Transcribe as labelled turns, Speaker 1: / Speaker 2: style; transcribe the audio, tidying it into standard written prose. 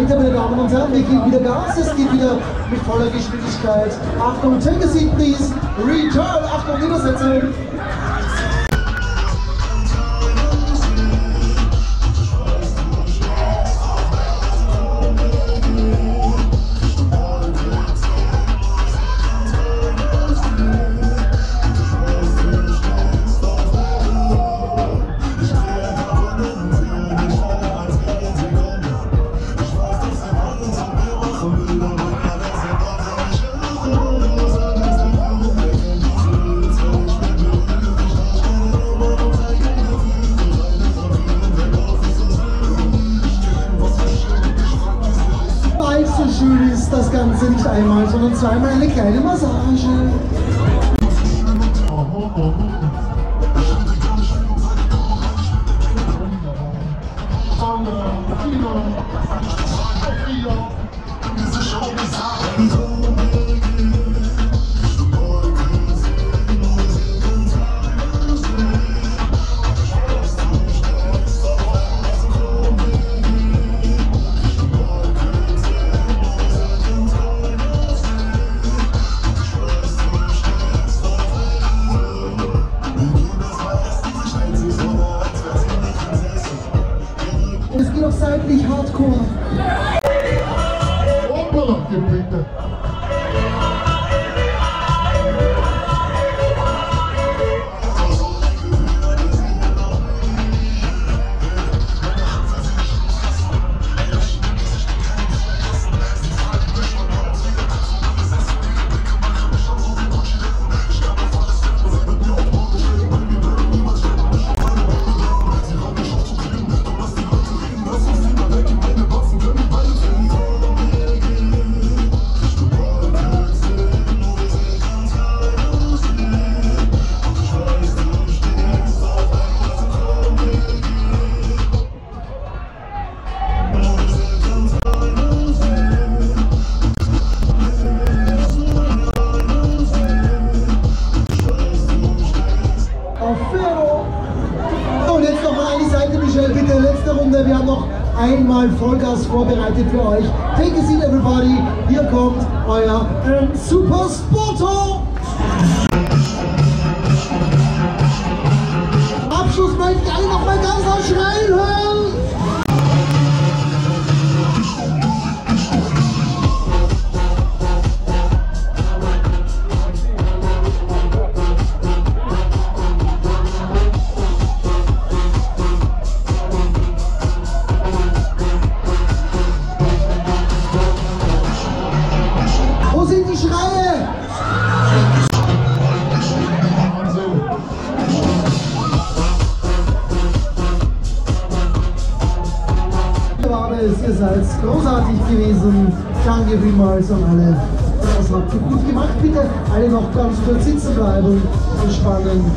Speaker 1: weiter, meine Damen und Herren. Wir geben wieder Gas, es geht wieder mit voller Geschwindigkeit. Achtung, take a seat, please. Return, Achtung, Niedersetzung. Schön ist das Ganze nicht einmal, sondern zweimal eine kleine Massage. Es geht auch seitlich hardcore.
Speaker 2: Hoppala, ihr Prater.
Speaker 1: Und jetzt noch mal an die Seite, Michelle, bitte, letzte Runde. Wir haben noch einmal Vollgas vorbereitet für euch. Take a seat, everybody. Hier kommt euer Super Sporto. Abschluss möchte ich alle noch mal ganz laut schreien hören. Wo sind die Schreie? Ihr seid großartig gewesen. Danke vielmals an alle. Das habt ihr gut gemacht. Bitte alle noch ganz kurz sitzen bleiben. Entspannen.